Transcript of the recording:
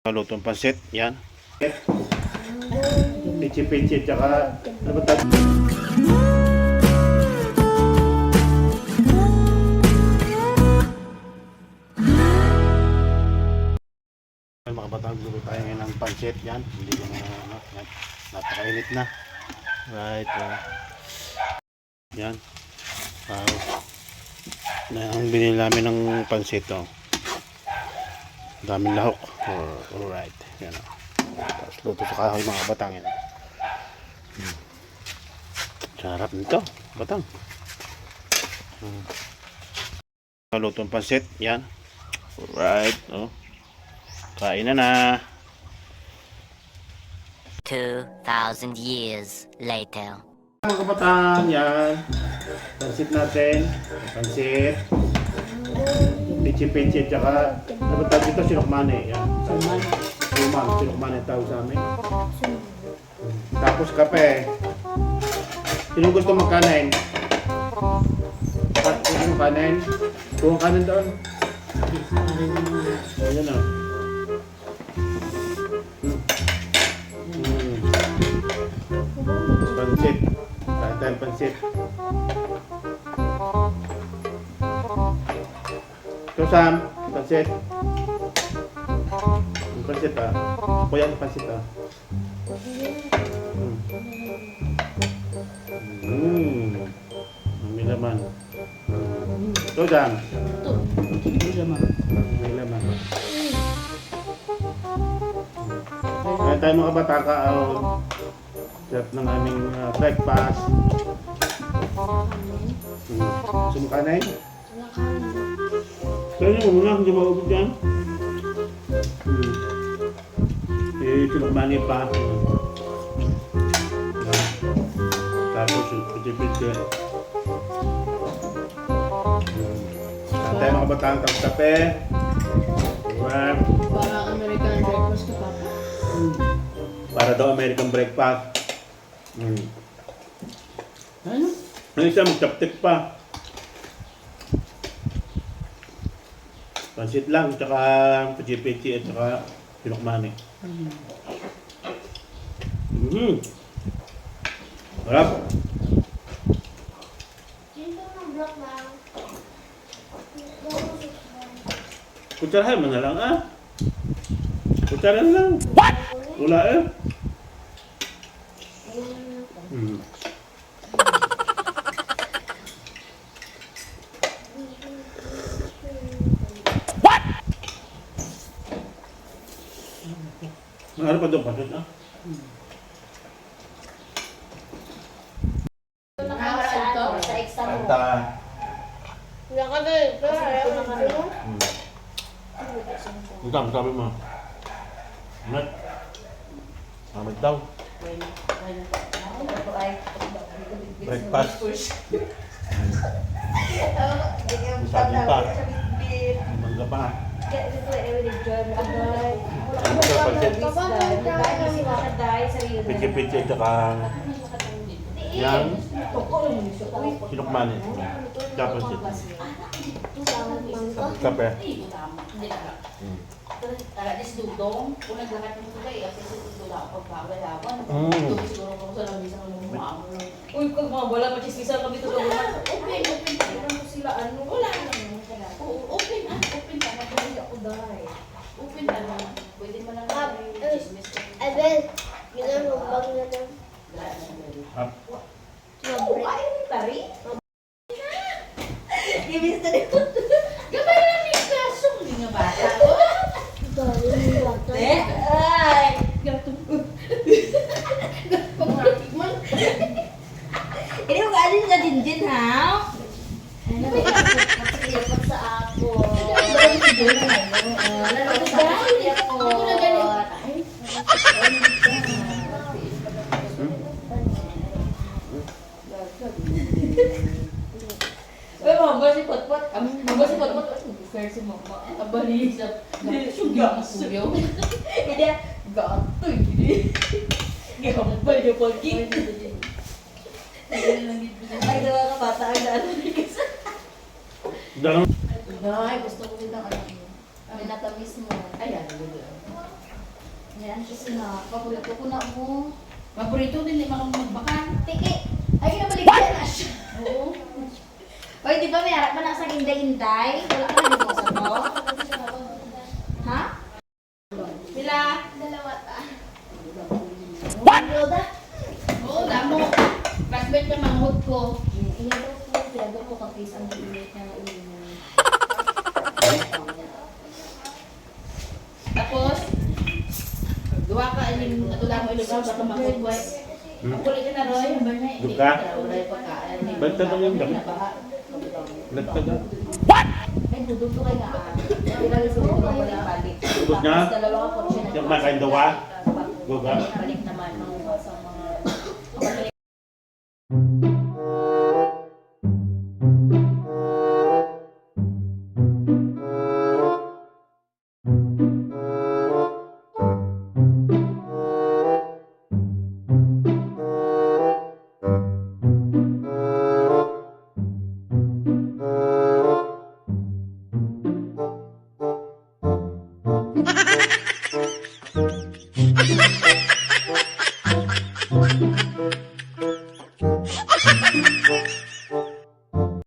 Lutong pansit, yan. Pichi-pichi, tsaka ano ba tawag? Mga batang, luto tayo ngayon ng pansit, yan. Hindi ko na, yan. Napakainit na. Right, yan. Ang binili namin ng pansit, daming lahok. Alright, yan o. Tapos luto sa kahoy mga batang, yan. Sarap nito, batang. Lutong pansit, yan. Alright, kain na. 2,000 years later. Mga kabataan, yan. Pansit natin. Pansit. Pichi-pichi, tsaka ano ba tawag dito? Sinukmane, yan. Sinukmane tawag sa amin. Tapos kape. Sino gusto magkanin? Gusto magkanin? Buong kanin doon. Ayan o. Pansit. Kain tayong pansit. Ito Sam, pansit. Pansit Kuya ang pansit May laman. Ito Sam. May laman. Kain tayo mga bataka. Sarap ng aming breakfast. Sumukanay? Kaya mo muna, hindi maubig yan. Sinukmani pa. Tapos piti-piti. Tayo mga batang kape. Parang American breakfast ka, Papa. Para daw American breakfast. Ano? Ang isa magtaptik pa. Pansit lang, tsaka pichi-pichi at tsaka pinukmani. Harap. Kutsarahan mo na lang Kutsarahan lang. What? Wala Ano pa doon? Pasot Sa exam mo. Kanta ka. Hanggang, sabi mo. Amat. Amat daw. Breakfast. Sabi pa. Mangga pa. Pichi-pichi at saka yan. Sinukmani. Tapos kape. Uy, kung mga wala pa chismisan kami ito gawin. Open sila ano. Wala open ka na ako dahil. Open ka na. Pwede mo lang chismis. Abel, ginamubang na lang. Ay, tari? Ibig na rin. Gabay na may klasong hindi nga bata. Galing bata. Ay! Gatong. Pag-matik man. Ini mo kaalin na din, ha? Ano ba yung Pag sa ako. Mangga si Potpot. Mangga si Potpot. Fair si Mama. Abali siya. Suga. Suga. Hindi. Gato. Gampay niya pag-kit. Ay, dawa ka bata ang daan. Dalang. Ay, gusto ko din ang ano. Pinatamis mo. Ayan. Ayan kasi na, paborito ko na mo. Paborito din, di mga magbakan. Tiki, ay kinabaligyan na siya. Oo. Oy, di ba may harap man sa inday-inday? Wala ka na dito sa mo? Ha? Sila. Dalawa ta. What? Roda? Oo, damo. Classmate ka manghod ko. Pinagaw ko kapis ang init na ulo. Tapos, duwa ka aling atula mo ilugaw baka manghod ko. Ang kulit ka na Roy, ang banay. Duka? Wala yung pagkaan. Bantad lang yung dami. Nagtagal. Ay, dudog ko kay nga. Pinagaw ko wala balik. Tubos na? Dalawa ka po siya. Yung makain dawa? Guga? Balik